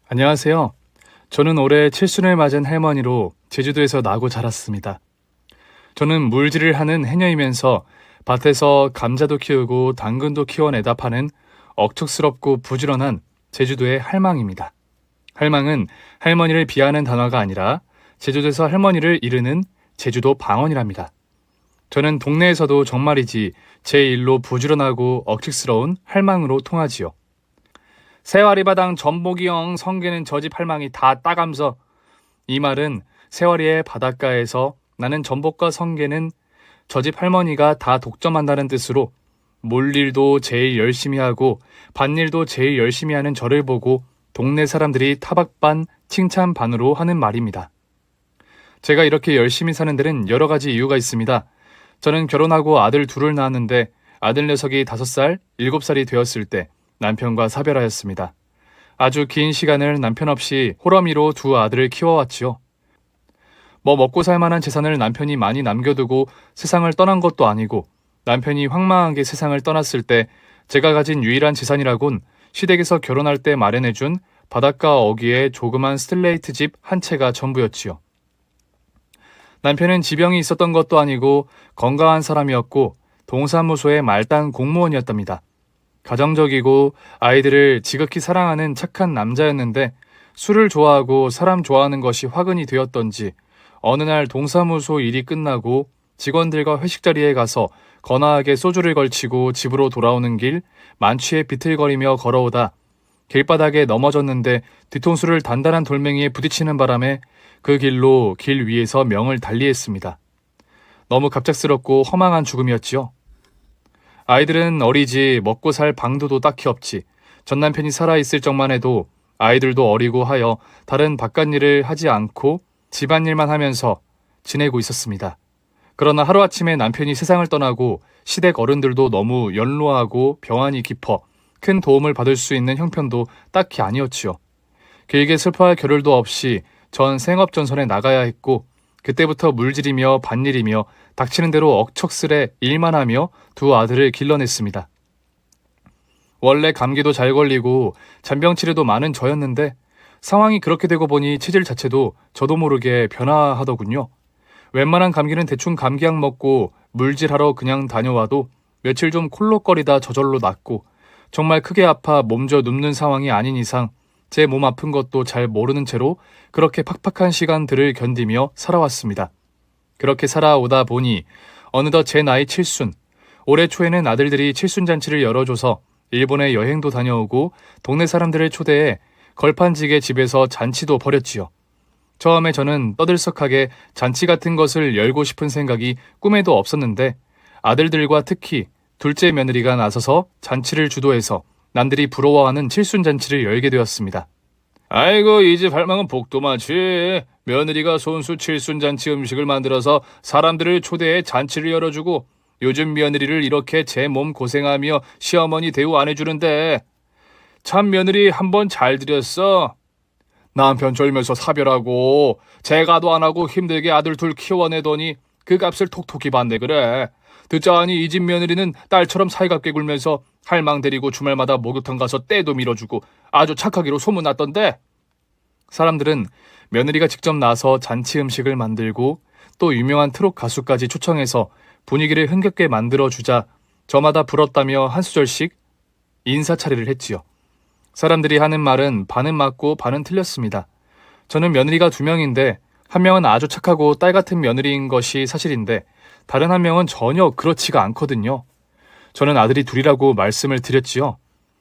안녕하세요. 저는 올해 칠순을 맞은 할머니로 제주도에서 나고 자랐습니다. 저는 물질을 하는 해녀이면서 밭에서 감자도 키우고 당근도 키워내다 파는 억척스럽고 부지런한 제주도의 할망입니다. 할망은 할머니를 비하하는 단어가 아니라 제주도에서 할머니를 이르는 제주도 방언이랍니다. 저는 동네에서도 정말이지 제 일로 부지런하고 억측스러운 할망으로 통하지요. 세와리바당 전복이형 성게는 저 집 할망이 다 따감서. 이 말은 세와리의 바닷가에서 나는 전복과 성게는 저 집 할머니가 다 독점한다는 뜻으로 몰일도 제일 열심히 하고 밭일도 제일 열심히 하는 저를 보고 동네 사람들이 타박 반 칭찬 반으로 하는 말입니다. 제가 이렇게 열심히 사는 데는 여러 가지 이유가 있습니다. 저는 결혼하고 아들 둘을 낳았는데 아들 녀석이 5살, 7살이 되었을 때 남편과 사별하였습니다. 아주 긴 시간을 남편 없이 호러미로 두 아들을 키워왔지요. 먹고 살 만한 재산을 남편이 많이 남겨두고 세상을 떠난 것도 아니고 남편이 황망하게 세상을 떠났을 때 제가 가진 유일한 재산이라곤 시댁에서 결혼할 때 마련해준 바닷가 어귀의 조그만 스틸레이트 집 한 채가 전부였지요. 남편은 지병이 있었던 것도 아니고 건강한 사람이었고 동사무소의 말단 공무원이었답니다. 가정적이고 아이들을 지극히 사랑하는 착한 남자였는데 술을 좋아하고 사람 좋아하는 것이 화근이 되었던지 어느 날 동사무소 일이 끝나고 직원들과 회식 자리에 가서 거나하게 소주를 걸치고 집으로 돌아오는 길 만취해 비틀거리며 걸어오다 길바닥에 넘어졌는데 뒤통수를 단단한 돌멩이에 부딪히는 바람에 그 길로 길 위에서 명을 달리했습니다. 너무 갑작스럽고 허망한 죽음이었지요. 아이들은 어리지 먹고 살 방도도 딱히 없지. 전 남편이 살아있을 적만 해도 아이들도 어리고 하여 다른 바깥 일을 하지 않고 집안일만 하면서 지내고 있었습니다. 그러나 하루아침에 남편이 세상을 떠나고 시댁 어른들도 너무 연로하고 병환이 깊어 큰 도움을 받을 수 있는 형편도 딱히 아니었지요. 길게 슬퍼할 겨를도 없이 전 생업전선에 나가야 했고 그때부터 물질이며 밭일이며 닥치는 대로 억척스레 일만 하며 두 아들을 길러냈습니다. 원래 감기도 잘 걸리고 잔병치레도 많은 저였는데 상황이 그렇게 되고 보니 체질 자체도 저도 모르게 변화하더군요. 웬만한 감기는 대충 감기약 먹고 물질하러 그냥 다녀와도 며칠 좀 콜록거리다 저절로 낫고 정말 크게 아파 몸져 눕는 상황이 아닌 이상 제 몸 아픈 것도 잘 모르는 채로 그렇게 팍팍한 시간들을 견디며 살아왔습니다. 그렇게 살아오다 보니 어느덧 제 나이 7순, 올해 초에는 아들들이 칠순잔치를 열어줘서 일본에 여행도 다녀오고 동네 사람들을 초대해 걸판지게 집에서 잔치도 벌였지요. 처음에 저는 떠들썩하게 잔치 같은 것을 열고 싶은 생각이 꿈에도 없었는데 아들들과 특히 둘째 며느리가 나서서 잔치를 주도해서 남들이 부러워하는 칠순잔치를 열게 되었습니다. 아이고 이 집 할망은 복도 많지. 며느리가 손수 칠순잔치 음식을 만들어서 사람들을 초대해 잔치를 열어주고 요즘 며느리를 이렇게 제 몸 고생하며 시어머니 대우 안 해주는데 참 며느리 한번 잘 들였어. 남편 졸면서 사별하고 재가도 안 하고 힘들게 아들 둘 키워내더니 그 값을 톡톡히 받네 그래. 듣자하니 이 집 며느리는 딸처럼 살갑게 굴면서 할망 데리고 주말마다 목욕탕 가서 때도 밀어주고 아주 착하기로 소문났던데. 사람들은 며느리가 직접 나서 잔치 음식을 만들고 또 유명한 트롯 가수까지 초청해서 분위기를 흥겹게 만들어주자 저마다 불었다며 한 수절씩 인사차례를 했지요. 사람들이 하는 말은 반은 맞고 반은 틀렸습니다. 저는 며느리가 2명인데 한 명은 아주 착하고 딸 같은 며느리인 것이 사실인데 다른 한 명은 전혀 그렇지가 않거든요. 저는 아들이 둘이라고 말씀을 드렸지요.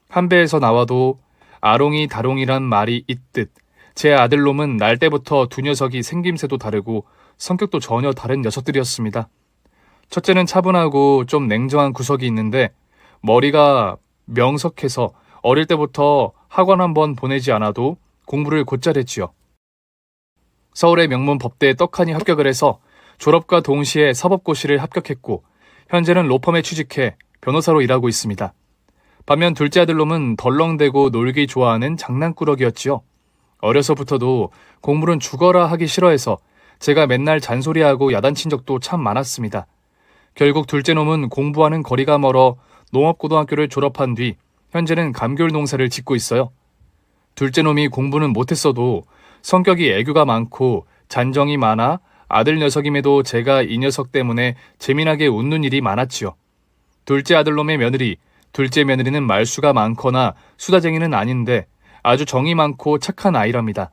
한 배에서 나와도 아롱이 다롱이란 말이 있듯 제 아들놈은 날 때부터 두 녀석이 생김새도 다르고 성격도 전혀 다른 녀석들이었습니다. 첫째는 차분하고 좀 냉정한 구석이 있는데 머리가 명석해서 어릴 때부터 학원 한번 보내지 않아도 공부를 곧잘 했지요. 서울의 명문 법대에 떡하니 합격을 해서 졸업과 동시에 사법고시를 합격했고 현재는 로펌에 취직해 변호사로 일하고 있습니다. 반면 둘째 아들놈은 덜렁대고 놀기 좋아하는 장난꾸러기였지요. 어려서부터도 공부는 죽어라 하기 싫어해서 제가 맨날 잔소리하고 야단친 적도 참 많았습니다. 결국 둘째 놈은 공부하는 거리가 멀어 농업고등학교를 졸업한 뒤 현재는 감귤 농사를 짓고 있어요. 둘째 놈이 공부는 못했어도 성격이 애교가 많고 잔정이 많아 아들 녀석임에도 제가 이 녀석 때문에 재미나게 웃는 일이 많았지요. 둘째 아들놈의 며느리, 둘째 며느리는 말수가 많거나 수다쟁이는 아닌데 아주 정이 많고 착한 아이랍니다.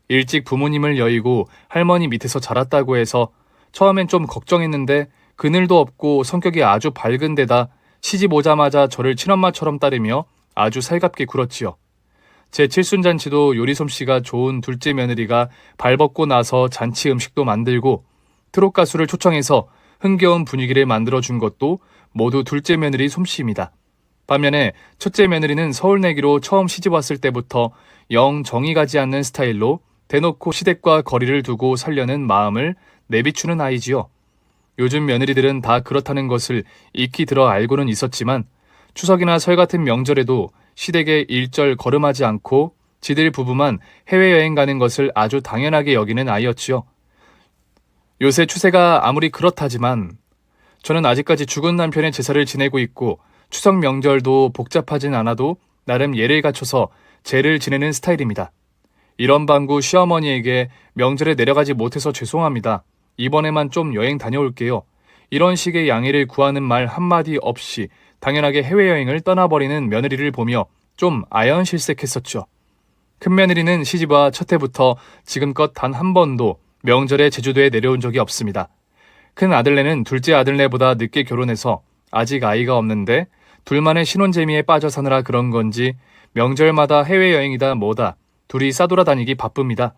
일찍 부모님을 여의고 할머니 밑에서 자랐다고 해서 처음엔 좀 걱정했는데 그늘도 없고 성격이 아주 밝은 데다 시집 오자마자 저를 친엄마처럼 따르며 아주 살갑게 굴었지요. 제 칠순잔치도 요리솜씨가 좋은 둘째 며느리가 발벗고 나서 잔치 음식도 만들고 트롯 가수를 초청해서 흥겨운 분위기를 만들어준 것도 모두 둘째 며느리 솜씨입니다. 반면에 첫째 며느리는 서울 내기로 처음 시집 왔을 때부터 영 정이 가지 않는 스타일로 대놓고 시댁과 거리를 두고 살려는 마음을 내비추는 아이지요. 요즘 며느리들은 다 그렇다는 것을 익히 들어 알고는 있었지만 추석이나 설 같은 명절에도 시댁에 일절 거름하지 않고 지들 부부만 해외여행 가는 것을 아주 당연하게 여기는 아이였지요. 요새 추세가 아무리 그렇다지만 저는 아직까지 죽은 남편의 제사를 지내고 있고 추석 명절도 복잡하진 않아도 나름 예를 갖춰서 제를 지내는 스타일입니다. 이런 방구 시어머니에게 명절에 내려가지 못해서 죄송합니다. 이번에만 좀 여행 다녀올게요. 이런 식의 양해를 구하는 말 한마디 없이 당연하게 해외여행을 떠나버리는 며느리를 보며 좀 아연실색했었죠. 큰며느리는 시집와 첫 해부터 지금껏 단 한 번도 명절에 제주도에 내려온 적이 없습니다. 큰 아들네는 둘째 아들네보다 늦게 결혼해서 아직 아이가 없는데 둘만의 신혼재미에 빠져 사느라 그런 건지 명절마다 해외여행이다 뭐다 둘이 싸돌아다니기 바쁩니다.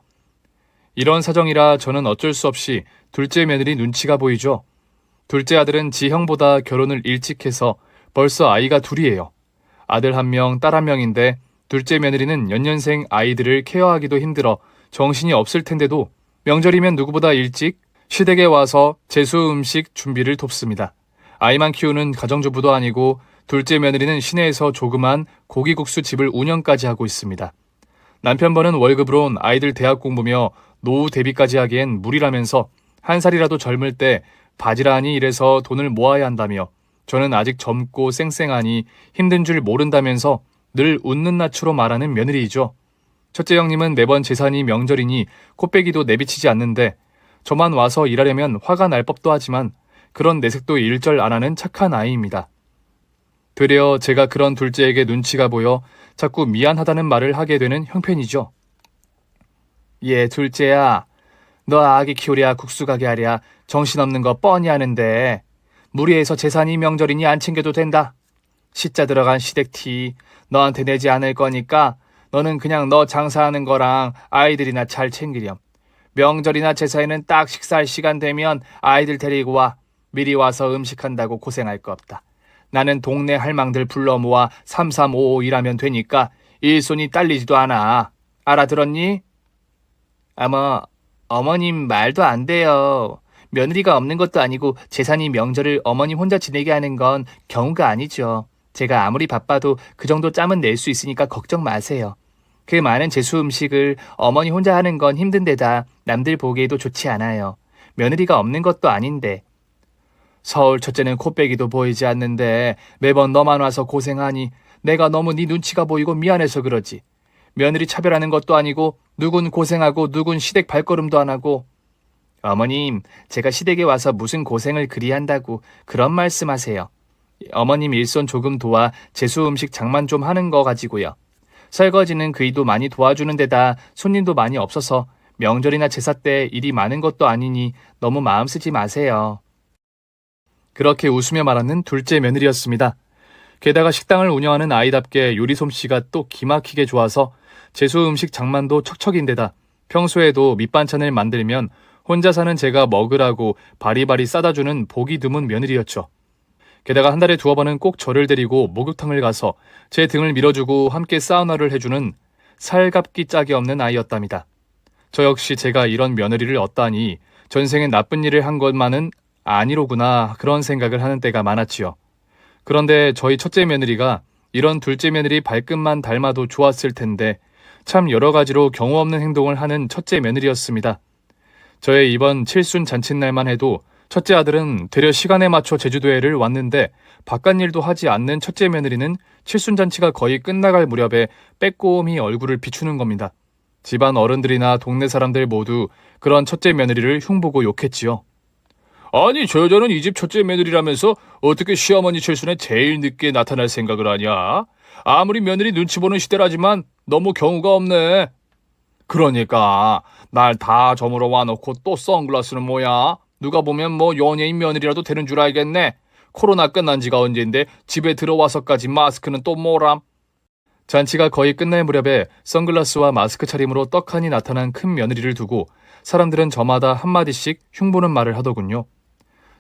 이런 사정이라 저는 어쩔 수 없이 둘째 며느리 눈치가 보이죠. 둘째 아들은 지 형보다 결혼을 일찍 해서 벌써 아이가 둘이에요. 아들 1명, 딸 1명인데 둘째 며느리는 연년생 아이들을 케어하기도 힘들어 정신이 없을 텐데도 명절이면 누구보다 일찍 시댁에 와서 제수 음식 준비를 돕습니다. 아이만 키우는 가정주부도 아니고 둘째 며느리는 시내에서 조그만 고기국수 집을 운영까지 하고 있습니다. 남편 버는 월급으론 아이들 대학 공부며 노후 대비까지 하기엔 무리라면서 한 살이라도 젊을 때 바지런히 일해서 돈을 모아야 한다며 저는 아직 젊고 쌩쌩하니 힘든 줄 모른다면서 늘 웃는 낯으로 말하는 며느리이죠. 첫째 형님은 매번 제사니 명절이니 코빼기도 내비치지 않는데 저만 와서 일하려면 화가 날 법도 하지만 그런 내색도 일절 안 하는 착한 아이입니다. 되려 제가 그런 둘째에게 눈치가 보여 자꾸 미안하다는 말을 하게 되는 형편이죠. 예, 둘째야. 너 아기 키우랴 국수 가게 하랴 정신없는 거 뻔히 아는데 무리해서 제사니 명절이니 안 챙겨도 된다. 시자 들어간 시댁티 너한테 내지 않을 거니까 너는 그냥 너 장사하는 거랑 아이들이나 잘 챙기렴. 명절이나 제사에는 딱 식사할 시간 되면 아이들 데리고 와. 미리 와서 음식한다고 고생할 거 없다. 나는 동네 할망들 불러 모아 3355 일하면 되니까 일손이 딸리지도 않아. 알아들었니? 어머님 말도 안 돼요. 며느리가 없는 것도 아니고 제사니 명절을 어머님 혼자 지내게 하는 건 경우가 아니죠. 제가 아무리 바빠도 그 정도 짬은 낼 수 있으니까 걱정 마세요. 그 많은 제수 음식을 어머니 혼자 하는 건 힘든 데다 남들 보기에도 좋지 않아요. 며느리가 없는 것도 아닌데. 서울 첫째는 코빼기도 보이지 않는데 매번 너만 와서 고생하니 내가 너무 네 눈치가 보이고 미안해서 그러지. 며느리 차별하는 것도 아니고 누군 고생하고 누군 시댁 발걸음도 안 하고. 어머님, 제가 시댁에 와서 무슨 고생을 그리 한다고 그런 말씀하세요. 어머님 일손 조금 도와 제수 음식 장만 좀 하는 거 가지고요. 설거지는 그이도 많이 도와주는 데다 손님도 많이 없어서 명절이나 제사 때 일이 많은 것도 아니니 너무 마음 쓰지 마세요. 그렇게 웃으며 말하는 둘째 며느리였습니다. 게다가 식당을 운영하는 아이답게 요리 솜씨가 또 기막히게 좋아서 제수 음식 장만도 척척인데다 평소에도 밑반찬을 만들면 혼자 사는 제가 먹으라고 바리바리 싸다 주는 보기 드문 며느리였죠. 게다가 한 달에 2번은 꼭 저를 데리고 목욕탕을 가서 제 등을 밀어주고 함께 사우나를 해주는 살갑기 짝이 없는 아이였답니다. 저 역시 제가 이런 며느리를 얻다니 전생에 나쁜 일을 한 것만은 아니로구나 그런 생각을 하는 때가 많았지요. 그런데 저희 첫째 며느리가 이런 둘째 며느리 발끝만 닮아도 좋았을 텐데 참 여러 가지로 경우 없는 행동을 하는 첫째 며느리였습니다. 저의 이번 칠순 잔칫날만 해도 첫째 아들은 되려 시간에 맞춰 제주도에를 왔는데 바깥 일도 하지 않는 첫째 며느리는 칠순잔치가 거의 끝나갈 무렵에 빼꼼히 얼굴을 비추는 겁니다. 집안 어른들이나 동네 사람들 모두 그런 첫째 며느리를 흉보고 욕했지요. 아니, 저 여자는 이 집 첫째 며느리라면서 어떻게 시어머니 칠순에 제일 늦게 나타날 생각을 하냐? 아무리 며느리 눈치 보는 시대라지만 너무 경우가 없네. 그러니까 날 다 저물어 와놓고 또 선글라스는 뭐야? 누가 보면 뭐 연예인 며느리라도 되는 줄 알겠네. 코로나 끝난 지가 언젠데 집에 들어와서까지 마스크는 또 뭐람? 잔치가 거의 끝날 무렵에 선글라스와 마스크 차림으로 떡하니 나타난 큰 며느리를 두고 사람들은 저마다 한마디씩 흉보는 말을 하더군요.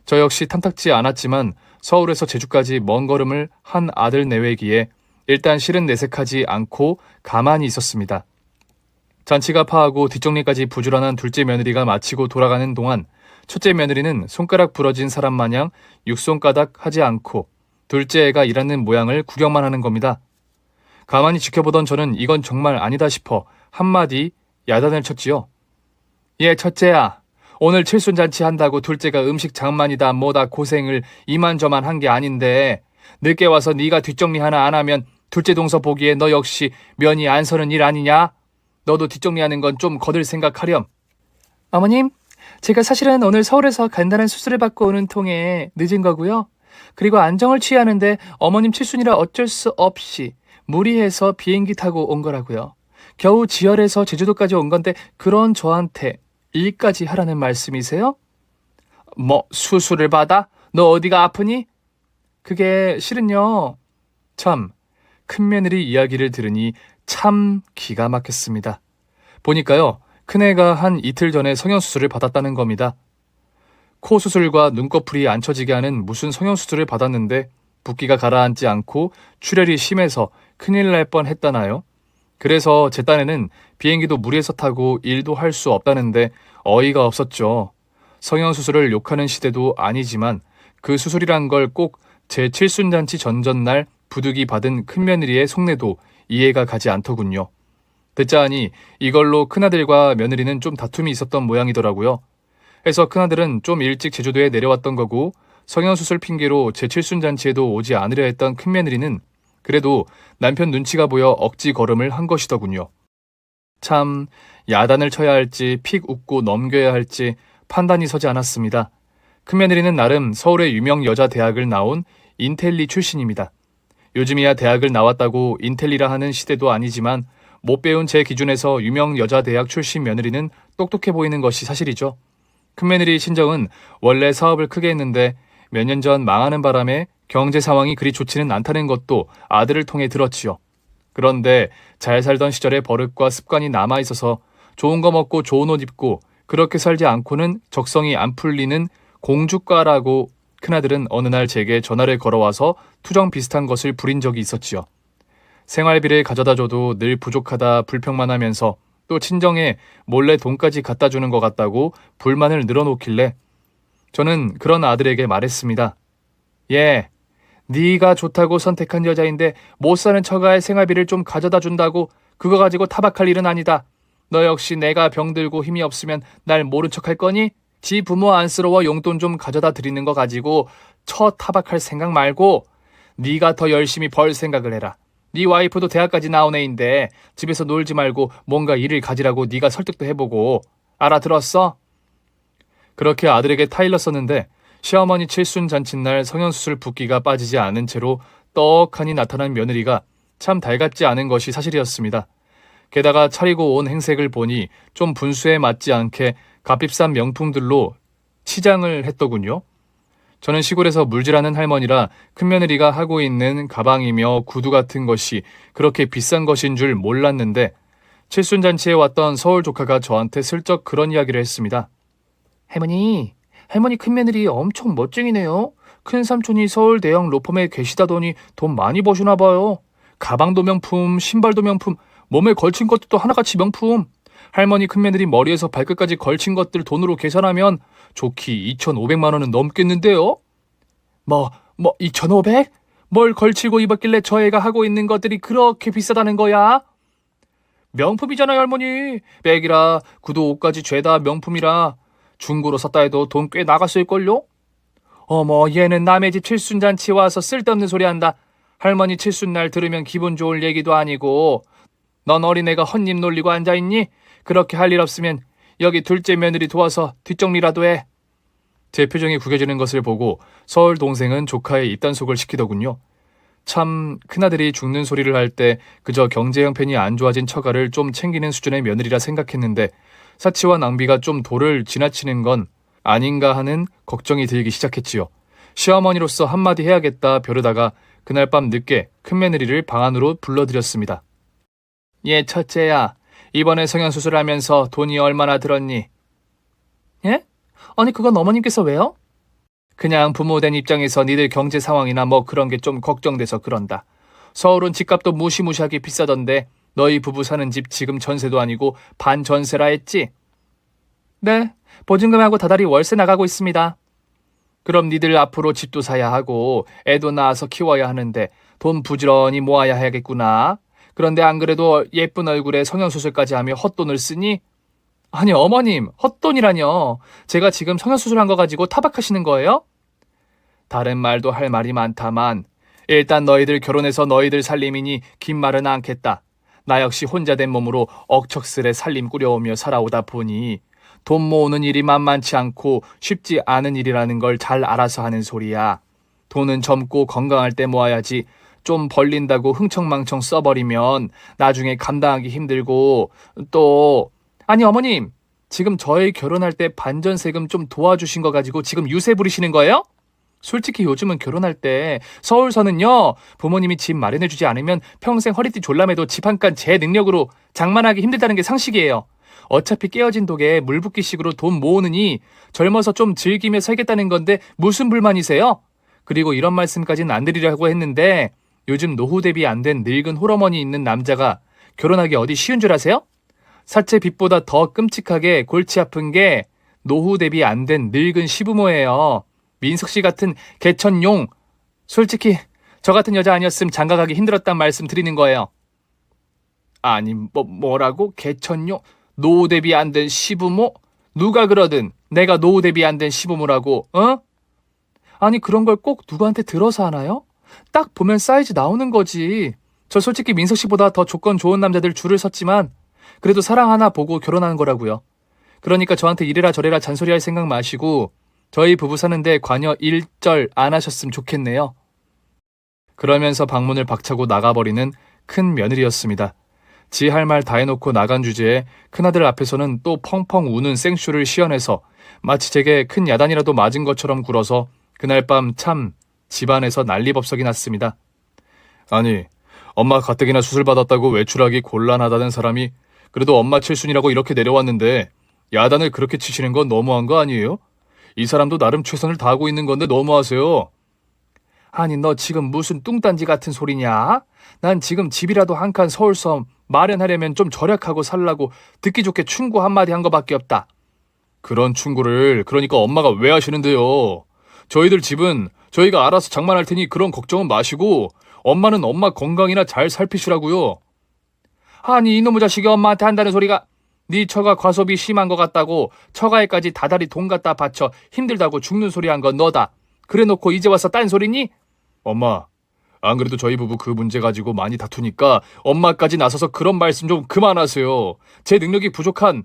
저 역시 탐탁지 않았지만 서울에서 제주까지 먼 걸음을 한 아들 내외기에 일단 실은 내색하지 않고 가만히 있었습니다. 잔치가 파하고 뒷정리까지 부지런한 둘째 며느리가 마치고 돌아가는 동안 첫째 며느리는 손가락 부러진 사람 마냥 육손가닥 하지 않고 둘째 애가 일하는 모양을 구경만 하는 겁니다. 가만히 지켜보던 저는 이건 정말 아니다 싶어 한마디 야단을 쳤지요. 예, 첫째야. 오늘 칠순잔치 한다고 둘째가 음식 장만이다 뭐다 고생을 이만저만 한 게 아닌데 늦게 와서 네가 뒷정리 하나 안 하면 둘째 동서 보기에 너 역시 면이 안 서는 일 아니냐? 너도 뒷정리하는 건 좀 거들 생각하렴. 어머님, 제가 사실은 오늘 서울에서 간단한 수술을 받고 오는 통에 늦은 거고요. 그리고 안정을 취하는데 어머님 칠순이라 어쩔 수 없이 무리해서 비행기 타고 온 거라고요. 겨우 지열해서 제주도까지 온 건데 그런 저한테 일까지 하라는 말씀이세요? 뭐 수술을 받아? 너 어디가 아프니? 그게 실은요. 참, 큰며느리 이야기를 들으니 참 기가 막혔습니다. 보니까요. 큰애가 한 이틀 전에 성형수술을 받았다는 겁니다. 코 수술과 눈꺼풀이 안 처지게 하는 무슨 성형수술을 받았는데 붓기가 가라앉지 않고 출혈이 심해서 큰일 날 뻔했다나요? 그래서 제 딴에는 비행기도 무리해서 타고 일도 할 수 없다는데 어이가 없었죠. 성형수술을 욕하는 시대도 아니지만 그 수술이란 걸 꼭 제 칠순잔치 전전날 부득이 받은 큰며느리의 속내도 이해가 가지 않더군요. 듣자 하니 이걸로 큰아들과 며느리는 좀 다툼이 있었던 모양이더라고요. 해서 큰아들은 좀 일찍 제주도에 내려왔던 거고 성형수술 핑계로 제 칠순잔치에도 오지 않으려 했던 큰며느리는 그래도 남편 눈치가 보여 억지 걸음을 한 것이더군요. 참 야단을 쳐야 할지 픽 웃고 넘겨야 할지 판단이 서지 않았습니다. 큰며느리는 나름 서울의 유명 여자 대학을 나온 인텔리 출신입니다. 요즘이야 대학을 나왔다고 인텔리라 하는 시대도 아니지만 못 배운 제 기준에서 유명 여자 대학 출신 며느리는 똑똑해 보이는 것이 사실이죠. 큰며느리 친정은 원래 사업을 크게 했는데 몇 년 전 망하는 바람에 경제 상황이 그리 좋지는 않다는 것도 아들을 통해 들었지요. 그런데 잘 살던 시절의 버릇과 습관이 남아있어서 좋은 거 먹고 좋은 옷 입고 그렇게 살지 않고는 적성이 안 풀리는 공주과라고 큰아들은 어느 날 제게 전화를 걸어와서 투정 비슷한 것을 부린 적이 있었지요. 생활비를 가져다 줘도 늘 부족하다 불평만 하면서 또 친정에 몰래 돈까지 갖다 주는 것 같다고 불만을 늘어놓길래 저는 그런 아들에게 말했습니다. 예, 네가 좋다고 선택한 여자인데 못 사는 처가의 생활비를 좀 가져다 준다고 그거 가지고 타박할 일은 아니다. 너 역시 내가 병들고 힘이 없으면 날 모른 척할 거니? 지 부모 안쓰러워 용돈 좀 가져다 드리는 거 가지고 처 타박할 생각 말고 네가 더 열심히 벌 생각을 해라. 네 와이프도 대학까지 나온 애인데 집에서 놀지 말고 뭔가 일을 가지라고 네가 설득도 해보고 알아들었어? 그렇게 아들에게 타일렀었는데 시어머니 칠순잔치날 성형수술 붓기가 빠지지 않은 채로 떡하니 나타난 며느리가 참 달갑지 않은 것이 사실이었습니다. 게다가 차리고 온 행색을 보니 좀 분수에 맞지 않게 값비싼 명품들로 치장을 했더군요. 저는 시골에서 물질하는 할머니라 큰며느리가 하고 있는 가방이며 구두 같은 것이 그렇게 비싼 것인 줄 몰랐는데 칠순잔치에 왔던 서울 조카가 저한테 슬쩍 그런 이야기를 했습니다. 할머니 큰며느리 엄청 멋쟁이네요. 큰삼촌이 서울 대형 로펌에 계시다더니 돈 많이 버시나 봐요. 가방도 명품, 신발도 명품, 몸에 걸친 것도 하나같이 명품. 할머니 큰며느리 머리에서 발끝까지 걸친 것들 돈으로 계산하면 좋기 2,500만 원은 넘겠는데요? 뭐 2,500? 뭘 걸치고 입었길래 저 애가 하고 있는 것들이 그렇게 비싸다는 거야? 명품이잖아요, 할머니. 백이라 구두 옷까지 죄다 명품이라. 중고로 샀다 해도 돈 꽤 나갔을걸요? 어머, 얘는 남의 집 칠순잔치 와서 쓸데없는 소리 한다. 할머니 칠순날 들으면 기분 좋을 얘기도 아니고. 넌 어린애가 헛입 놀리고 앉아있니? 그렇게 할 일 없으면 여기 둘째 며느리 도와서 뒷정리라도 해. 제 표정이 구겨지는 것을 보고 서울 동생은 조카의 입단속을 시키더군요. 참 큰아들이 죽는 소리를 할 때 그저 경제 형편이 안 좋아진 처가를 좀 챙기는 수준의 며느리라 생각했는데 사치와 낭비가 좀 도를 지나치는 건 아닌가 하는 걱정이 들기 시작했지요. 시어머니로서 한마디 해야겠다 벼르다가 그날 밤 늦게 큰며느리를 방 안으로 불러들였습니다. 예, 첫째야. 이번에 성형수술하면서 돈이 얼마나 들었니? 예? 아니 그건 어머님께서 왜요? 그냥 부모된 입장에서 니들 경제 상황이나 뭐 그런 게 좀 걱정돼서 그런다. 서울은 집값도 무시무시하게 비싸던데 너희 부부 사는 집 지금 전세도 아니고 반전세라 했지? 네, 보증금하고 다달이 월세 나가고 있습니다. 그럼 니들 앞으로 집도 사야 하고 애도 낳아서 키워야 하는데 돈 부지런히 모아야 해야겠구나. 그런데 안 그래도 예쁜 얼굴에 성형수술까지 하며 헛돈을 쓰니? 아니 어머님, 헛돈이라뇨. 제가 지금 성형수술한 거 가지고 타박하시는 거예요? 다른 말도 할 말이 많다만 일단 너희들 결혼해서 너희들 살림이니 긴 말은 않겠다. 나 역시 혼자 된 몸으로 억척스레 살림 꾸려오며 살아오다 보니 돈 모으는 일이 만만치 않고 쉽지 않은 일이라는 걸 잘 알아서 하는 소리야. 돈은 젊고 건강할 때 모아야지 좀 벌린다고 흥청망청 써버리면 나중에 감당하기 힘들고 또 아니 어머님 지금 저희 결혼할 때 반전세금 좀 도와주신 거 가지고 지금 유세 부리시는 거예요? 솔직히 요즘은 결혼할 때 서울서는요 부모님이 집 마련해주지 않으면 평생 허리띠 졸라매도 집 한 칸 제 능력으로 장만하기 힘들다는 게 상식이에요. 어차피 깨어진 독에 물 붓기식으로 돈 모으느니 젊어서 좀 즐기며 살겠다는 건데 무슨 불만이세요? 그리고 이런 말씀까지는 안 드리려고 했는데 요즘 노후 대비 안 된 늙은 홀어머니 있는 남자가 결혼하기 어디 쉬운 줄 아세요? 사채 빚보다 더 끔찍하게 골치 아픈 게 노후 대비 안 된 늙은 시부모예요. 민석 씨 같은 개천용. 솔직히 저 같은 여자 아니었으면 장가가기 힘들었단 말씀 드리는 거예요. 아니 뭐라고? 개천용? 노후 대비 안 된 시부모? 누가 그러든 내가 노후 대비 안 된 시부모라고, 어? 아니 그런 걸 꼭 누구한테 들어서 하나요? 딱 보면 사이즈 나오는 거지. 저 솔직히 민석 씨보다 더 조건 좋은 남자들 줄을 섰지만 그래도 사랑 하나 보고 결혼하는 거라고요. 그러니까 저한테 이래라 저래라 잔소리할 생각 마시고 저희 부부 사는데 관여 일절 안 하셨으면 좋겠네요. 그러면서 방문을 박차고 나가버리는 큰 며느리였습니다. 지 할 말 다 해놓고 나간 주제에 큰아들 앞에서는 또 펑펑 우는 생쇼를 시연해서 마치 제게 큰 야단이라도 맞은 것처럼 굴어서 그날 밤 참 집안에서 난리법석이 났습니다. 아니, 엄마 가뜩이나 수술 받았다고 외출하기 곤란하다는 사람이 그래도 엄마 칠순이라고 이렇게 내려왔는데 야단을 그렇게 치시는 건 너무한 거 아니에요? 이 사람도 나름 최선을 다하고 있는 건데 너무하세요. 아니 너 지금 무슨 뚱딴지 같은 소리냐? 난 지금 집이라도 한 칸 서울섬 마련하려면 좀 절약하고 살라고 듣기 좋게 충고 한마디 한 거밖에 없다. 그런 충고를 그러니까 엄마가 왜 하시는데요? 저희들 집은 저희가 알아서 장만할 테니 그런 걱정은 마시고 엄마는 엄마 건강이나 잘 살피시라고요. 아니 이놈의 자식이 엄마한테 한다는 소리가 네 처가 과소비 심한 것 같다고 처가에까지 다달이 돈 갖다 바쳐 힘들다고 죽는 소리 한 건 너다. 그래놓고 이제 와서 딴소리니? 엄마, 안 그래도 저희 부부 그 문제 가지고 많이 다투니까 엄마까지 나서서 그런 말씀 좀 그만하세요. 제 능력이 부족한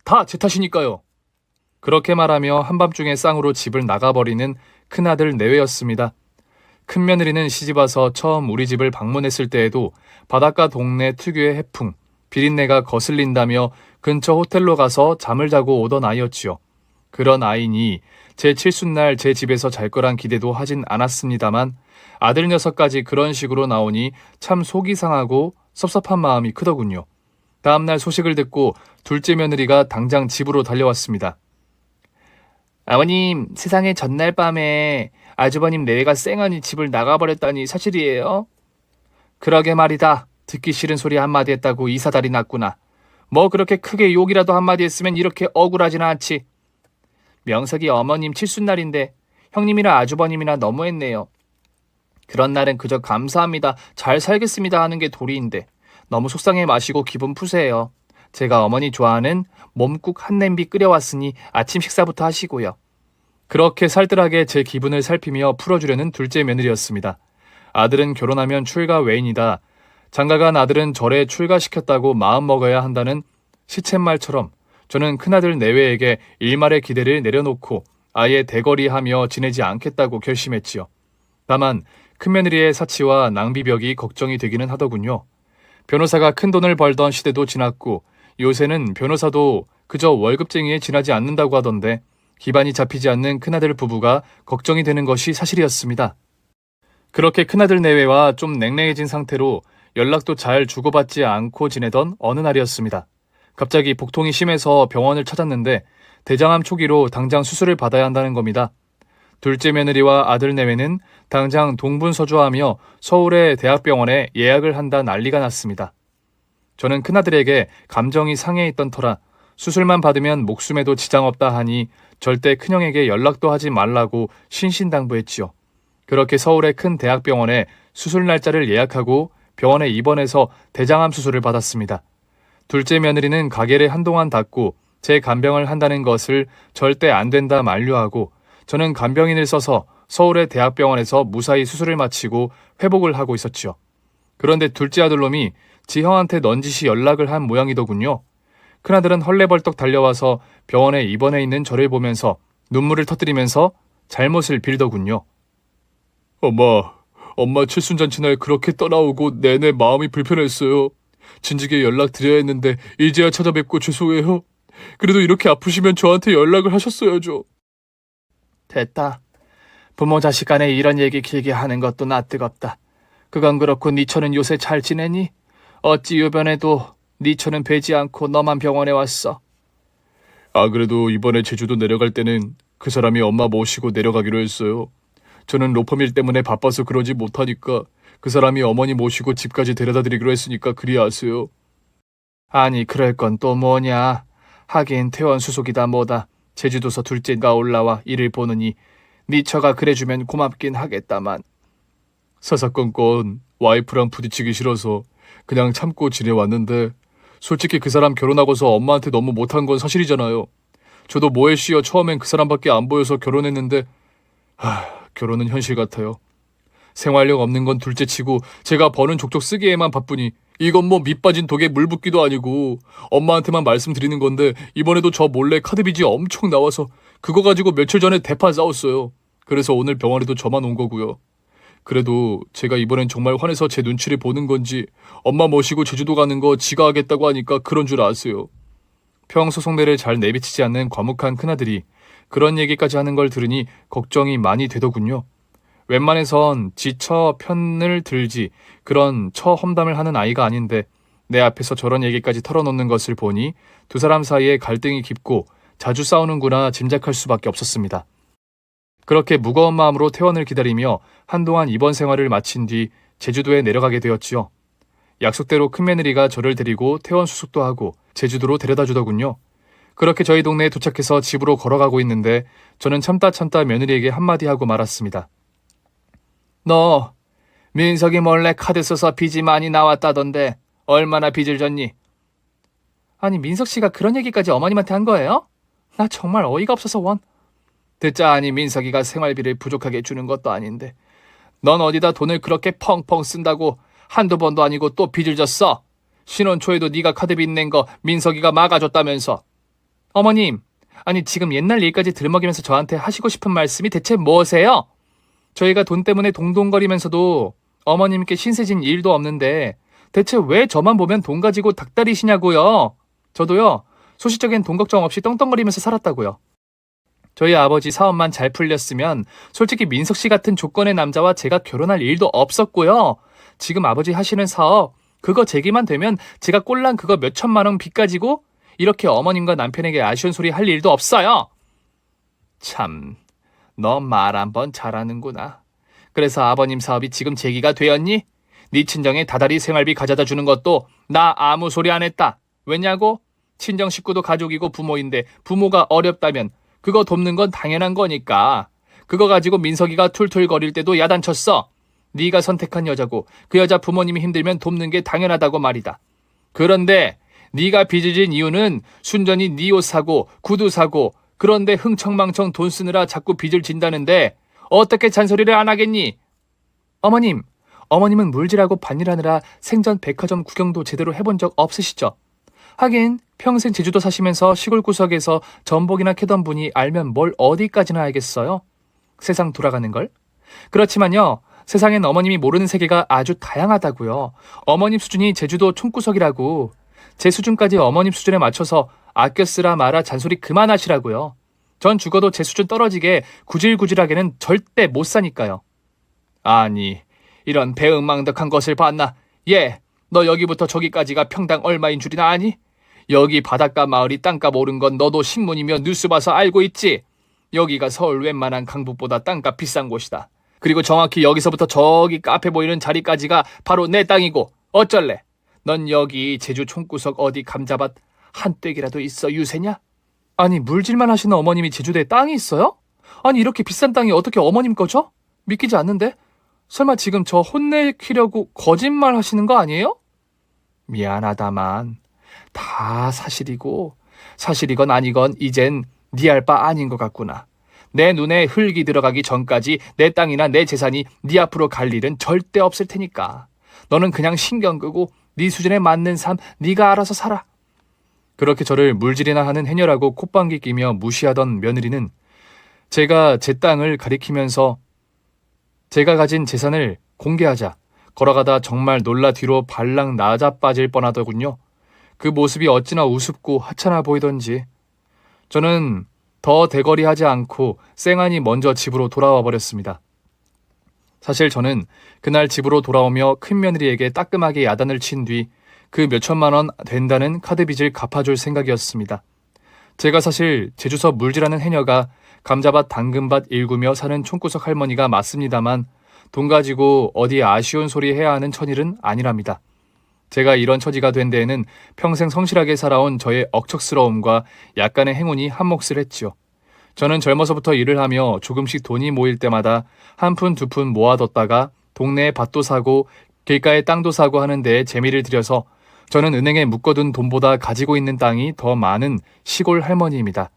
다 제 탓이니까요. 그렇게 말하며 한밤중에 쌍으로 집을 나가버리는 큰아들 내외였습니다. 큰며느리는 시집와서 처음 우리 집을 방문했을 때에도 바닷가 동네 특유의 해풍, 비린내가 거슬린다며 근처 호텔로 가서 잠을 자고 오던 아이였지요. 그런 아이니 제 칠순날 제 집에서 잘 거란 기대도 하진 않았습니다만 아들 녀석까지 그런 식으로 나오니 참 속이 상하고 섭섭한 마음이 크더군요. 다음날 소식을 듣고 둘째 며느리가 당장 집으로 달려왔습니다. 아버님, 세상에 전날 밤에 아주버님 내외가 쌩하니 집을 나가버렸다니 사실이에요? 그러게 말이다. 듣기 싫은 소리 한마디 했다고 이사달이 났구나. 뭐 그렇게 크게 욕이라도 한마디 했으면 이렇게 억울하진 않지. 명석이 어머님 칠순날인데 형님이나 아주버님이나 너무했네요. 그런 날은 그저 감사합니다. 잘 살겠습니다 하는 게 도리인데 너무 속상해 마시고 기분 푸세요. 제가 어머니 좋아하는 몸국 한 냄비 끓여왔으니 아침 식사부터 하시고요. 그렇게 살뜰하게 제 기분을 살피며 풀어주려는 둘째 며느리였습니다. 아들은 결혼하면 출가 외인이다. 장가간 아들은 절에 출가시켰다고 마음먹어야 한다는 시쳇말처럼 저는 큰아들 내외에게 일말의 기대를 내려놓고 아예 대거리하며 지내지 않겠다고 결심했지요. 다만 큰며느리의 사치와 낭비벽이 걱정이 되기는 하더군요. 변호사가 큰 돈을 벌던 시대도 지났고 요새는 변호사도 그저 월급쟁이에 지나지 않는다고 하던데 기반이 잡히지 않는 큰아들 부부가 걱정이 되는 것이 사실이었습니다. 그렇게 큰아들 내외와 좀 냉랭해진 상태로 연락도 잘 주고받지 않고 지내던 어느 날이었습니다. 갑자기 복통이 심해서 병원을 찾았는데 대장암 초기로 당장 수술을 받아야 한다는 겁니다. 둘째 며느리와 아들 내외는 당장 동분서주하며 서울의 대학병원에 예약을 한다 난리가 났습니다. 저는 큰아들에게 감정이 상해 있던 터라 수술만 받으면 목숨에도 지장 없다 하니 절대 큰형에게 연락도 하지 말라고 신신당부했지요. 그렇게 서울의 큰 대학병원에 수술 날짜를 예약하고 병원에 입원해서 대장암 수술을 받았습니다. 둘째 며느리는 가게를 한동안 닫고 제 간병을 한다는 것을 절대 안 된다 만류하고 저는 간병인을 써서 서울의 대학병원에서 무사히 수술을 마치고 회복을 하고 있었지요. 그런데 둘째 아들놈이 지 형한테 넌지시 연락을 한 모양이더군요. 큰아들은 헐레벌떡 달려와서 병원에 입원해 있는 저를 보면서 눈물을 터뜨리면서 잘못을 빌더군요. 엄마 칠순잔치 날 그렇게 떠나오고 내내 마음이 불편했어요. 진즉에 연락드려야 했는데 이제야 찾아뵙고 죄송해요. 그래도 이렇게 아프시면 저한테 연락을 하셨어야죠. 됐다. 부모 자식 간에 이런 얘기 길게 하는 것도 나 뜨겁다. 그건 그렇고 니처는 요새 잘 지내니? 어찌 요변에도 니처는 뵈지 않고 너만 병원에 왔어? 그래도 이번에 제주도 내려갈 때는 그 사람이 엄마 모시고 내려가기로 했어요. 저는 로펌일 때문에 바빠서 그러지 못하니까 그 사람이 어머니 모시고 집까지 데려다 드리기로 했으니까 그리 아세요. 아니 그럴 건 또 뭐냐. 하긴 퇴원 수속이다 뭐다. 제주도서 둘째가 올라와 일을 보느니 니처가 그래주면 고맙긴 하겠다만. 사사건건 와이프랑 부딪히기 싫어서 그냥 참고 지내왔는데 솔직히 그 사람 결혼하고서 엄마한테 너무 못한 건 사실이잖아요. 저도 뭐에 씌어 처음엔 그 사람밖에 안 보여서 결혼했는데 결혼은 현실 같아요. 생활력 없는 건 둘째치고 제가 버는 족족 쓰기에만 바쁘니 이건 뭐 밑빠진 독에 물 붓기도 아니고 엄마한테만 말씀드리는 건데 이번에도 저 몰래 카드 빚이 엄청 나와서 그거 가지고 며칠 전에 대판 싸웠어요. 그래서 오늘 병원에도 저만 온 거고요. 그래도 제가 이번엔 정말 화내서 제 눈치를 보는 건지 엄마 모시고 제주도 가는 거 지가 하겠다고 하니까 그런 줄 아세요. 평소 속내를 잘 내비치지 않는 과묵한 큰아들이 그런 얘기까지 하는 걸 들으니 걱정이 많이 되더군요. 웬만해선 지처 편을 들지 그런 처 험담을 하는 아이가 아닌데 내 앞에서 저런 얘기까지 털어놓는 것을 보니 두 사람 사이에 갈등이 깊고 자주 싸우는구나 짐작할 수밖에 없었습니다. 그렇게 무거운 마음으로 퇴원을 기다리며 한동안 입원 생활을 마친 뒤 제주도에 내려가게 되었지요. 약속대로 큰며느리가 저를 데리고 퇴원 수속도 하고 제주도로 데려다 주더군요. 그렇게 저희 동네에 도착해서 집으로 걸어가고 있는데 저는 참다 며느리에게 한마디 하고 말았습니다. 너 민석이 몰래 카드 써서 빚이 많이 나왔다던데 얼마나 빚을 졌니? 아니 민석 씨가 그런 얘기까지 어머님한테 한 거예요? 나 정말 어이가 없어서 원. 듣자 하니 민석이가 생활비를 부족하게 주는 것도 아닌데 넌 어디다 돈을 그렇게 펑펑 쓴다고 한두 번도 아니고 또 빚을 졌어? 신혼 초에도 네가 카드빚 낸 거 민석이가 막아줬다면서. 어머님, 아니 지금 옛날 일까지 들먹이면서 저한테 하시고 싶은 말씀이 대체 뭐세요? 저희가 돈 때문에 동동거리면서도 어머님께 신세진 일도 없는데 대체 왜 저만 보면 돈 가지고 닭다리시냐고요? 저도요, 소시적인 돈 걱정 없이 떵떵거리면서 살았다고요. 저희 아버지 사업만 잘 풀렸으면 솔직히 민석 씨 같은 조건의 남자와 제가 결혼할 일도 없었고요. 지금 아버지 하시는 사업, 그거 제기만 되면 제가 꼴랑 그거 몇 천만 원 빚 가지고 이렇게 어머님과 남편에게 아쉬운 소리 할 일도 없어요. 참, 너 말 한 번 잘하는구나. 그래서 아버님 사업이 지금 제기가 되었니? 네 친정에 다달이 생활비 가져다 주는 것도 나 아무 소리 안 했다. 왜냐고? 친정 식구도 가족이고 부모인데 부모가 어렵다면 그거 돕는 건 당연한 거니까. 그거 가지고 민석이가 툴툴거릴 때도 야단쳤어. 네가 선택한 여자고 그 여자 부모님이 힘들면 돕는 게 당연하다고 말이다. 그런데 네가 빚을 진 이유는 순전히 네 옷 사고 구두 사고 그런데 흥청망청 돈 쓰느라 자꾸 빚을 진다는데 어떻게 잔소리를 안 하겠니? 어머님은 물질하고 반일하느라 생전 백화점 구경도 제대로 해본 적 없으시죠? 하긴 평생 제주도 사시면서 시골 구석에서 전복이나 캐던 분이 알면 뭘 어디까지나 알겠어요? 세상 돌아가는 걸? 그렇지만요, 세상엔 어머님이 모르는 세계가 아주 다양하다고요. 어머님 수준이 제주도 총구석이라고. 제 수준까지 어머님 수준에 맞춰서 아껴 쓰라 마라 잔소리 그만하시라고요. 전 죽어도 제 수준 떨어지게 구질구질하게는 절대 못 사니까요. 아니, 이런 배은망덕한 것을 봤나? 예, 너 여기부터 저기까지가 평당 얼마인 줄이나 아니? 여기 바닷가 마을이 땅값 오른 건 너도 신문이며 뉴스 봐서 알고 있지? 여기가 서울 웬만한 강북보다 땅값 비싼 곳이다. 그리고 정확히 여기서부터 저기 카페 보이는 자리까지가 바로 내 땅이고 어쩔래? 넌 여기 제주 총구석 어디 감자밭 한 떼기라도 있어 유세냐? 아니, 물질만 하시는 어머님이 제주도에 땅이 있어요? 아니, 이렇게 비싼 땅이 어떻게 어머님 거죠? 믿기지 않는데? 설마 지금 저 혼내키려고 거짓말 하시는 거 아니에요? 미안하다만 다 사실이고 사실이건 아니건 이젠 네 알 바 아닌 것 같구나. 내 눈에 흙이 들어가기 전까지 내 땅이나 내 재산이 네 앞으로 갈 일은 절대 없을 테니까. 너는 그냥 신경 끄고 네 수준에 맞는 삶 네가 알아서 살아. 그렇게 저를 물질이나 하는 해녀라고 콧방귀 끼며 무시하던 며느리는 제가 제 땅을 가리키면서 제가 가진 재산을 공개하자 걸어가다 정말 놀라 뒤로 발랑 나자빠질 뻔하더군요. 그 모습이 어찌나 우습고 하찮아 보이던지. 저는 더 대거리하지 않고 쌩하니 먼저 집으로 돌아와 버렸습니다. 사실 저는 그날 집으로 돌아오며 큰며느리에게 따끔하게 야단을 친 뒤 그 몇천만 원 된다는 카드빚을 갚아줄 생각이었습니다. 제가 사실 제주서 물질하는 해녀가 감자밭 당근밭 일구며 사는 총구석 할머니가 맞습니다만 돈 가지고 어디 아쉬운 소리 해야 하는 처질은 아니랍니다. 제가 이런 처지가 된 데에는 평생 성실하게 살아온 저의 억척스러움과 약간의 행운이 한몫을 했지요. 저는 젊어서부터 일을 하며 조금씩 돈이 모일 때마다 한 푼 두 푼 모아뒀다가 동네에 밭도 사고 길가에 땅도 사고 하는 데에 재미를 들여서 저는 은행에 묶어둔 돈보다 가지고 있는 땅이 더 많은 시골 할머니입니다.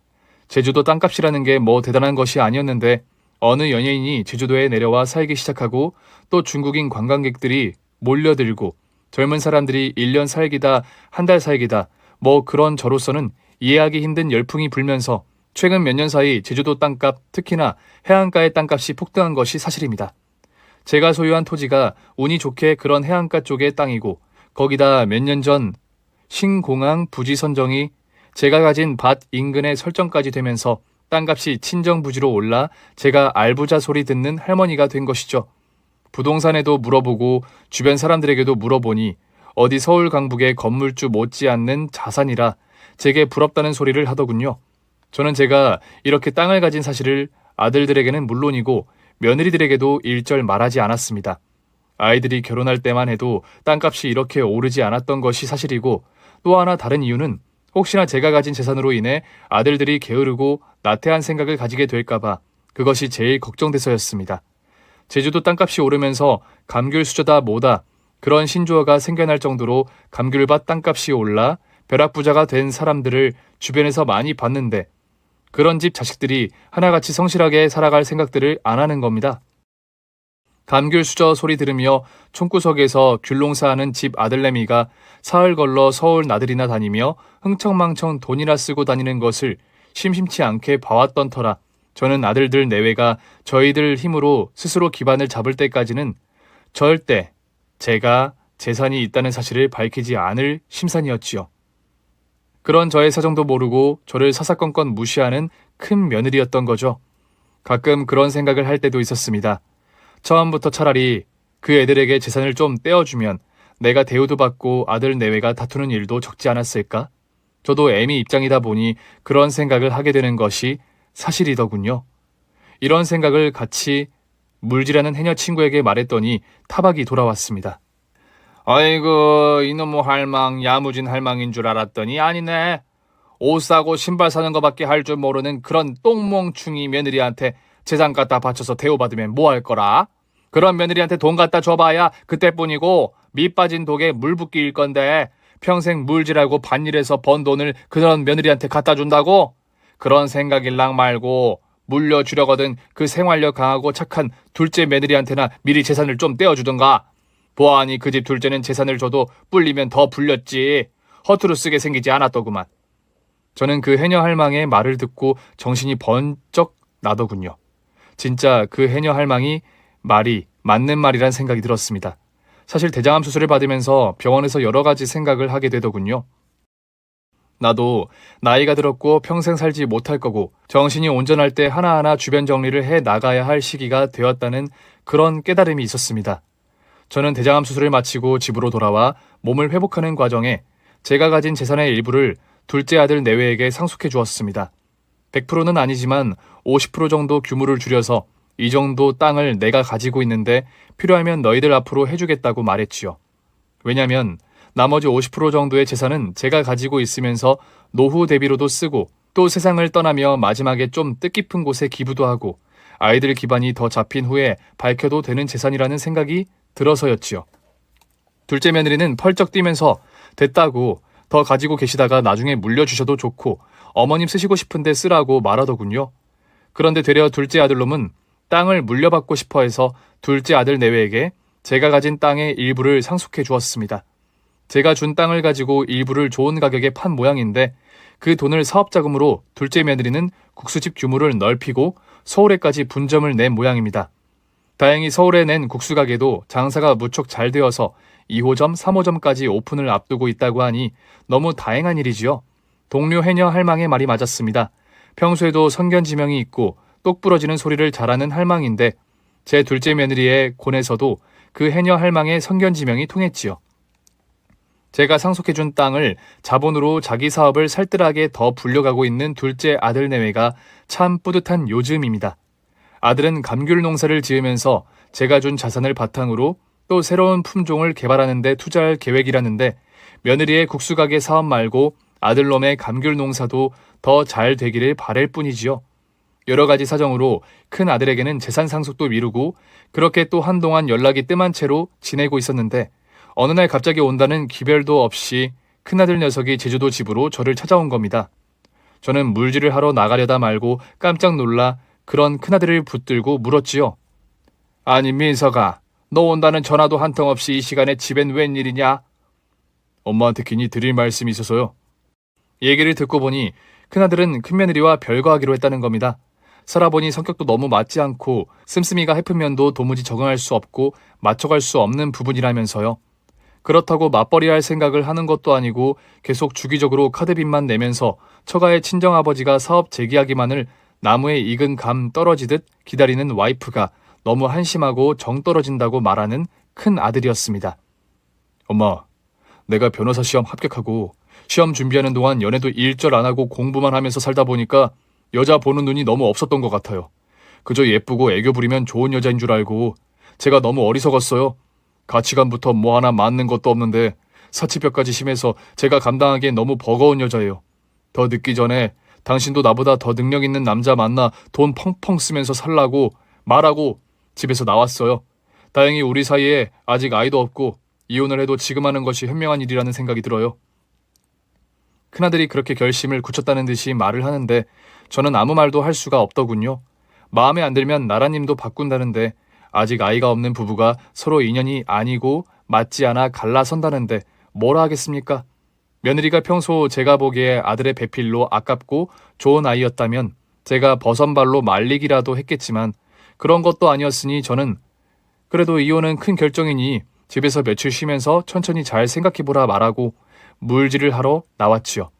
제주도 땅값이라는 게 뭐 대단한 것이 아니었는데 어느 연예인이 제주도에 내려와 살기 시작하고 또 중국인 관광객들이 몰려들고 젊은 사람들이 1년 살기다 한 달 살기다 뭐 그런 저로서는 이해하기 힘든 열풍이 불면서 최근 몇 년 사이 제주도 땅값 특히나 해안가의 땅값이 폭등한 것이 사실입니다. 제가 소유한 토지가 운이 좋게 그런 해안가 쪽의 땅이고 거기다 몇 년 전 신공항 부지 선정이 제가 가진 밭 인근에 설정까지 되면서 땅값이 친정부지로 올라 제가 알부자 소리 듣는 할머니가 된 것이죠. 부동산에도 물어보고 주변 사람들에게도 물어보니 어디 서울 강북의 건물주 못지않는 자산이라 제게 부럽다는 소리를 하더군요. 저는 제가 이렇게 땅을 가진 사실을 아들들에게는 물론이고 며느리들에게도 일절 말하지 않았습니다. 아이들이 결혼할 때만 해도 땅값이 이렇게 오르지 않았던 것이 사실이고 또 하나 다른 이유는 혹시나 제가 가진 재산으로 인해 아들들이 게으르고 나태한 생각을 가지게 될까봐 그것이 제일 걱정돼서였습니다. 제주도 땅값이 오르면서 감귤수저다 뭐다 그런 신조어가 생겨날 정도로 감귤밭 땅값이 올라 벼락부자가 된 사람들을 주변에서 많이 봤는데 그런 집 자식들이 하나같이 성실하게 살아갈 생각들을 안 하는 겁니다. 감귤수저 소리 들으며 총구석에서 귤농사하는 집 아들내미가 사흘 걸러 서울 나들이나 다니며 흥청망청 돈이나 쓰고 다니는 것을 심심치 않게 봐왔던 터라 저는 아들들 내외가 저희들 힘으로 스스로 기반을 잡을 때까지는 절대 제가 재산이 있다는 사실을 밝히지 않을 심산이었지요. 그런 저의 사정도 모르고 저를 사사건건 무시하는 큰 며느리였던 거죠. 가끔 그런 생각을 할 때도 있었습니다. 처음부터 차라리 그 애들에게 재산을 좀 떼어주면 내가 대우도 받고 아들 내외가 다투는 일도 적지 않았을까? 저도 애미 입장이다 보니 그런 생각을 하게 되는 것이 사실이더군요. 이런 생각을 같이 물질하는 해녀 친구에게 말했더니 타박이 돌아왔습니다. 아이고 이놈의 할망 야무진 할망인 줄 알았더니 아니네. 옷 사고 신발 사는 거밖에 할 줄 모르는 그런 똥멍충이 며느리한테 재산 갖다 바쳐서 대우받으면 뭐 할 거라? 그런 며느리한테 돈 갖다 줘봐야 그때뿐이고 밑 빠진 독에 물 붓기일 건데 평생 물질하고 밭일해서 번 돈을 그런 며느리한테 갖다 준다고? 그런 생각일랑 말고 물려주려거든 그 생활력 강하고 착한 둘째 며느리한테나 미리 재산을 좀 떼어주든가. 보아하니 그 집 둘째는 재산을 줘도 불리면 더 불렸지. 허투루 쓰게 생기지 않았더구만. 저는 그 해녀 할망의 말을 듣고 정신이 번쩍 나더군요. 진짜 그 해녀 할망이 말이 맞는 말이란 생각이 들었습니다. 사실 대장암 수술을 받으면서 병원에서 여러 가지 생각을 하게 되더군요. 나도 나이가 들었고 평생 살지 못할 거고 정신이 온전할 때 하나하나 주변 정리를 해 나가야 할 시기가 되었다는 그런 깨달음이 있었습니다. 저는 대장암 수술을 마치고 집으로 돌아와 몸을 회복하는 과정에 제가 가진 재산의 일부를 둘째 아들 내외에게 상속해 주었습니다. 100%는 아니지만 50% 정도 규모를 줄여서 이 정도 땅을 내가 가지고 있는데 필요하면 너희들 앞으로 해주겠다고 말했지요. 왜냐면 나머지 50% 정도의 재산은 제가 가지고 있으면서 노후 대비로도 쓰고 또 세상을 떠나며 마지막에 좀 뜻깊은 곳에 기부도 하고 아이들 기반이 더 잡힌 후에 밝혀도 되는 재산이라는 생각이 들어서였지요. 둘째 며느리는 펄쩍 뛰면서 됐다고 더 가지고 계시다가 나중에 물려주셔도 좋고 어머님 쓰시고 싶은데 쓰라고 말하더군요. 그런데 되려 둘째 아들놈은 땅을 물려받고 싶어 해서 둘째 아들 내외에게 제가 가진 땅의 일부를 상속해 주었습니다. 제가 준 땅을 가지고 일부를 좋은 가격에 판 모양인데 그 돈을 사업자금으로 둘째 며느리는 국수집 규모를 넓히고 서울에까지 분점을 낸 모양입니다. 다행히 서울에 낸 국수 가게도 장사가 무척 잘 되어서 2호점, 3호점까지 오픈을 앞두고 있다고 하니 너무 다행한 일이지요. 동료 해녀 할망의 말이 맞았습니다. 평소에도 선견지명이 있고 똑부러지는 소리를 잘하는 할망인데 제 둘째 며느리의 곤에서도 그 해녀 할망의 선견지명이 통했지요. 제가 상속해준 땅을 자본으로 자기 사업을 살뜰하게 더 불려가고 있는 둘째 아들 내외가 참 뿌듯한 요즘입니다. 아들은 감귤 농사를 지으면서 제가 준 자산을 바탕으로 또 새로운 품종을 개발하는 데 투자할 계획이라는데 며느리의 국수가게 사업 말고 아들놈의 감귤 농사도 더 잘 되기를 바랄 뿐이지요. 여러 가지 사정으로 큰 아들에게는 재산 상속도 미루고 그렇게 또 한동안 연락이 뜸한 채로 지내고 있었는데 어느 날 갑자기 온다는 기별도 없이 큰아들 녀석이 제주도 집으로 저를 찾아온 겁니다. 저는 물질을 하러 나가려다 말고 깜짝 놀라 그런 큰아들을 붙들고 물었지요. 아니 민서가 너 온다는 전화도 한 통 없이 이 시간에 집엔 웬일이냐? 엄마한테 괜히 드릴 말씀이 있어서요. 얘기를 듣고 보니 큰아들은 큰며느리와 별거하기로 했다는 겁니다. 살아보니 성격도 너무 맞지 않고 씀씀이가 해픈 면도 도무지 적응할 수 없고 맞춰갈 수 없는 부분이라면서요. 그렇다고 맞벌이할 생각을 하는 것도 아니고 계속 주기적으로 카드빚만 내면서 처가의 친정아버지가 사업 재기하기만을 나무에 익은 감 떨어지듯 기다리는 와이프가 너무 한심하고 정 떨어진다고 말하는 큰 아들이었습니다. 엄마, 내가 변호사 시험 합격하고 시험 준비하는 동안 연애도 일절 안 하고 공부만 하면서 살다 보니까 여자 보는 눈이 너무 없었던 것 같아요. 그저 예쁘고 애교 부리면 좋은 여자인 줄 알고 제가 너무 어리석었어요. 가치관부터 뭐 하나 맞는 것도 없는데 사치벽까지 심해서 제가 감당하기엔 너무 버거운 여자예요. 더 늦기 전에 당신도 나보다 더 능력 있는 남자 만나 돈 펑펑 쓰면서 살라고 말하고 집에서 나왔어요. 다행히 우리 사이에 아직 아이도 없고 이혼을 해도 지금 하는 것이 현명한 일이라는 생각이 들어요. 큰아들이 그렇게 결심을 굳혔다는 듯이 말을 하는데 저는 아무 말도 할 수가 없더군요. 마음에 안 들면 나라님도 바꾼다는데 아직 아이가 없는 부부가 서로 인연이 아니고 맞지 않아 갈라선다는데 뭐라 하겠습니까? 며느리가 평소 제가 보기에 아들의 배필로 아깝고 좋은 아이였다면 제가 버선발로 말리기라도 했겠지만 그런 것도 아니었으니 저는 그래도 이혼은 큰 결정이니 집에서 며칠 쉬면서 천천히 잘 생각해보라 말하고 물질을 하러 나왔지요.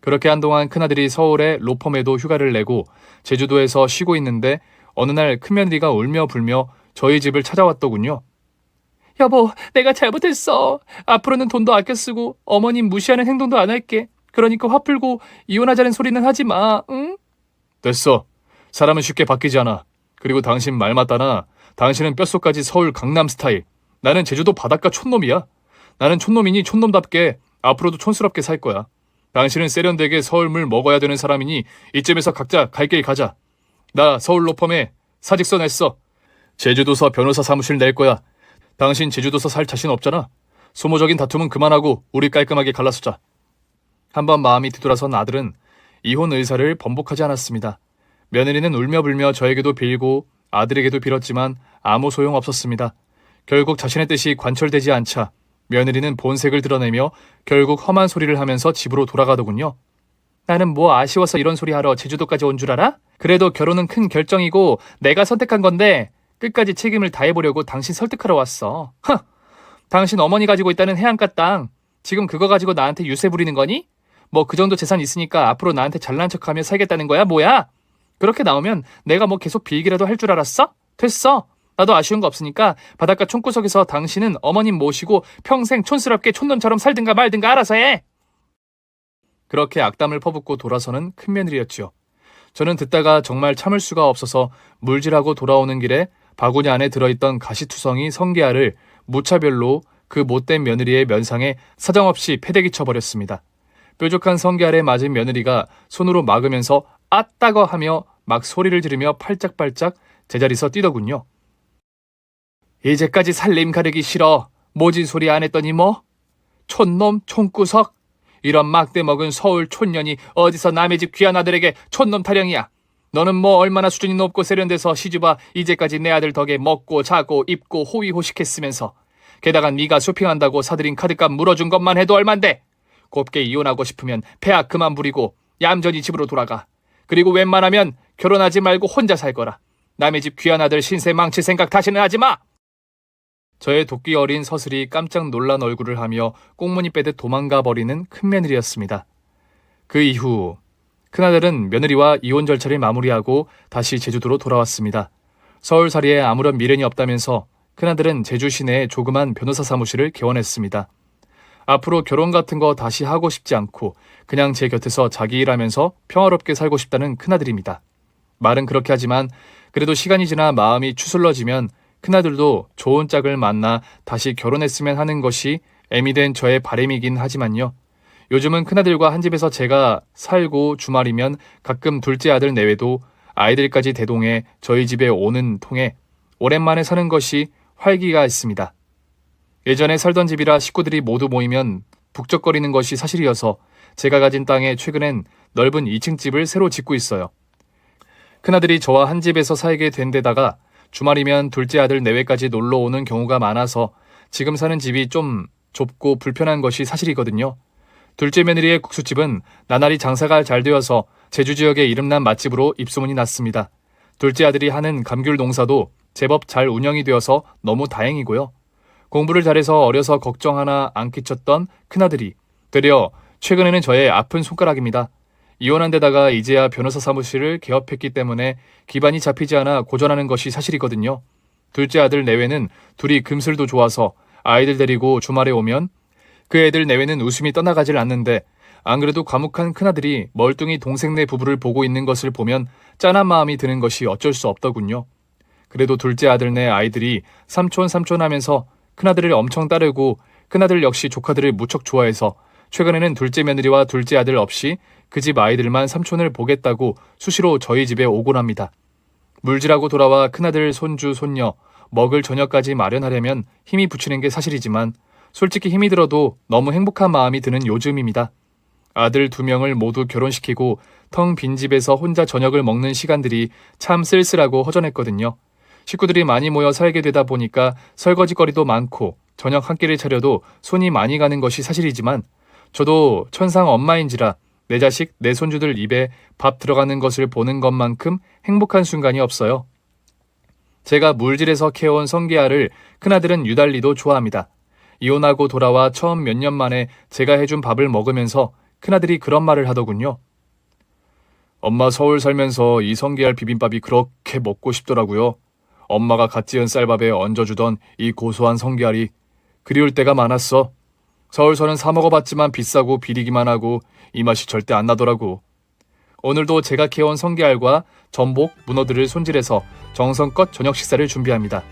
그렇게 한동안 큰아들이 서울에 로펌에도 휴가를 내고 제주도에서 쉬고 있는데 어느 날 큰며느리가 울며 불며 저희 집을 찾아왔더군요. 여보, 내가 잘못했어. 앞으로는 돈도 아껴 쓰고 어머님 무시하는 행동도 안 할게. 그러니까 화 풀고 이혼하자는 소리는 하지 마, 응? 됐어. 사람은 쉽게 바뀌지 않아. 그리고 당신 말 맞다나 당신은 뼛속까지 서울 강남 스타일. 나는 제주도 바닷가 촌놈이야. 나는 촌놈이니 촌놈답게 앞으로도 촌스럽게 살 거야. 당신은 세련되게 서울물 먹어야 되는 사람이니 이쯤에서 각자 갈 길 가자. 나 서울 로펌에 사직서 냈어. 제주도서 변호사 사무실 낼 거야. 당신 제주도서 살 자신 없잖아. 소모적인 다툼은 그만하고 우리 깔끔하게 갈라서자. 한번 마음이 뒤돌아선 아들은 이혼 의사를 번복하지 않았습니다. 며느리는 울며 불며 저에게도 빌고 아들에게도 빌었지만 아무 소용 없었습니다. 결국 자신의 뜻이 관철되지 않자 며느리는 본색을 드러내며 결국 험한 소리를 하면서 집으로 돌아가더군요. 나는 뭐 아쉬워서 이런 소리 하러 제주도까지 온 줄 알아? 그래도 결혼은 큰 결정이고 내가 선택한 건데 끝까지 책임을 다해보려고 당신 설득하러 왔어. 당신 어머니 가지고 있다는 해안가 땅 지금 그거 가지고 나한테 유세 부리는 거니? 뭐 그 정도 재산 있으니까 앞으로 나한테 잘난 척하며 살겠다는 거야? 뭐야? 그렇게 나오면 내가 뭐 계속 빌기라도 할 줄 알았어? 됐어. 나도 아쉬운 거 없으니까 바닷가 촌구석에서 당신은 어머님 모시고 평생 촌스럽게 촌놈처럼 살든가 말든가 알아서 해. 그렇게 악담을 퍼붓고 돌아서는 큰며느리였지요. 저는 듣다가 정말 참을 수가 없어서 물질하고 돌아오는 길에 바구니 안에 들어있던 가시투성이 성게알을 무차별로 그 못된 며느리의 면상에 사정없이 패대기 쳐버렸습니다. 뾰족한 성게알에 맞은 며느리가 손으로 막으면서 아따거 하며 막 소리를 지르며 팔짝팔짝 제자리서 뛰더군요. 이제까지 살림 가르기 싫어. 모진 소리 안 했더니 뭐? 촌놈 촌구석? 이런 막대 먹은 서울 촌년이 어디서 남의 집 귀한 아들에게 촌놈 타령이야. 너는 뭐 얼마나 수준이 높고 세련돼서 시집와 이제까지 내 아들 덕에 먹고 자고 입고 호의호식했으면서 게다가 네가 쇼핑한다고 사들인 카드값 물어준 것만 해도 얼만데. 곱게 이혼하고 싶으면 폐악 그만 부리고 얌전히 집으로 돌아가. 그리고 웬만하면 결혼하지 말고 혼자 살 거라. 남의 집 귀한 아들 신세 망칠 생각 다시는 하지 마. 저의 도끼 어린 서슬이 깜짝 놀란 얼굴을 하며 꽁무니 빼듯 도망가 버리는 큰며느리였습니다. 그 이후 큰아들은 며느리와 이혼 절차를 마무리하고 다시 제주도로 돌아왔습니다. 서울살이에 아무런 미련이 없다면서 큰아들은 제주 시내에 조그만 변호사 사무실을 개원했습니다. 앞으로 결혼 같은 거 다시 하고 싶지 않고 그냥 제 곁에서 자기 일하면서 평화롭게 살고 싶다는 큰아들입니다. 말은 그렇게 하지만 그래도 시간이 지나 마음이 추슬러지면 큰아들도 좋은 짝을 만나 다시 결혼했으면 하는 것이 애미 된 저의 바람이긴 하지만요. 요즘은 큰아들과 한 집에서 제가 살고 주말이면 가끔 둘째 아들 내외도 아이들까지 대동해 저희 집에 오는 통에 오랜만에 사는 것이 활기가 있습니다. 예전에 살던 집이라 식구들이 모두 모이면 북적거리는 것이 사실이어서 제가 가진 땅에 최근엔 넓은 2층 집을 새로 짓고 있어요. 큰아들이 저와 한 집에서 살게 된 데다가 주말이면 둘째 아들 내외까지 놀러 오는 경우가 많아서 지금 사는 집이 좀 좁고 불편한 것이 사실이거든요. 둘째 며느리의 국수집은 나날이 장사가 잘 되어서 제주 지역에 이름난 맛집으로 입소문이 났습니다. 둘째 아들이 하는 감귤 농사도 제법 잘 운영이 되어서 너무 다행이고요. 공부를 잘해서 어려서 걱정 하나 안 끼쳤던 큰아들이 되려 최근에는 저의 아픈 손가락입니다. 이혼한 데다가 이제야 변호사 사무실을 개업했기 때문에 기반이 잡히지 않아 고전하는 것이 사실이거든요. 둘째 아들 내외는 둘이 금슬도 좋아서 아이들 데리고 주말에 오면 그 애들 내외는 웃음이 떠나가질 않는데 안 그래도 과묵한 큰아들이 멀뚱히 동생네 부부를 보고 있는 것을 보면 짠한 마음이 드는 것이 어쩔 수 없더군요. 그래도 둘째 아들네 아이들이 삼촌 하면서 큰아들을 엄청 따르고 큰아들 역시 조카들을 무척 좋아해서 최근에는 둘째 며느리와 둘째 아들 없이 그 집 아이들만 삼촌을 보겠다고 수시로 저희 집에 오곤 합니다. 물질하고 돌아와 큰아들 손주 손녀 먹을 저녁까지 마련하려면 힘이 붙이는 게 사실이지만 솔직히 힘이 들어도 너무 행복한 마음이 드는 요즘입니다. 아들 2명을 모두 결혼시키고 텅 빈 집에서 혼자 저녁을 먹는 시간들이 참 쓸쓸하고 허전했거든요. 식구들이 많이 모여 살게 되다 보니까 설거지거리도 많고 저녁 한 끼를 차려도 손이 많이 가는 것이 사실이지만 저도 천상 엄마인지라 내 자식, 내 손주들 입에 밥 들어가는 것을 보는 것만큼 행복한 순간이 없어요. 제가 물질에서 캐온 성게알을 큰아들은 유달리도 좋아합니다. 이혼하고 돌아와 처음 몇 년 만에 제가 해준 밥을 먹으면서 큰아들이 그런 말을 하더군요. 엄마 서울 살면서 이 성게알 비빔밥이 그렇게 먹고 싶더라고요. 엄마가 갓 지은 쌀밥에 얹어주던 이 고소한 성게알이 그리울 때가 많았어. 서울서는 사 먹어봤지만 비싸고 비리기만 하고 이 맛이 절대 안 나더라고. 오늘도 제가 캐온 성게알과 전복, 문어들을 손질해서 정성껏 저녁 식사를 준비합니다.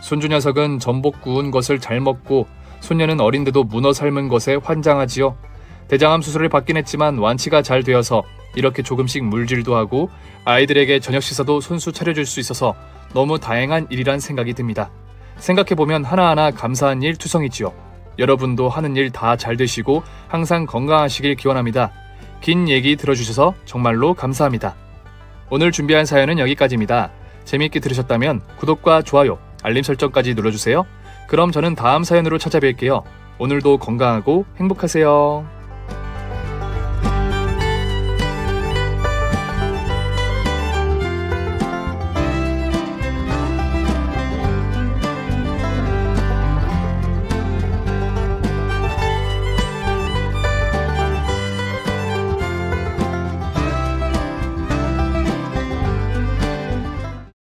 손주 녀석은 전복 구운 것을 잘 먹고 손녀는 어린데도 문어 삶은 것에 환장하지요. 대장암 수술을 받긴 했지만 완치가 잘 되어서 이렇게 조금씩 물질도 하고 아이들에게 저녁 식사도 손수 차려줄 수 있어서 너무 다행한 일이란 생각이 듭니다. 생각해보면 하나하나 감사한 일 투성이지요. 여러분도 하는 일 다 잘 되시고 항상 건강하시길 기원합니다. 긴 얘기 들어주셔서 정말로 감사합니다. 오늘 준비한 사연은 여기까지입니다. 재미있게 들으셨다면 구독과 좋아요, 알림 설정까지 눌러주세요. 그럼 저는 다음 사연으로 찾아뵐게요. 오늘도 건강하고 행복하세요.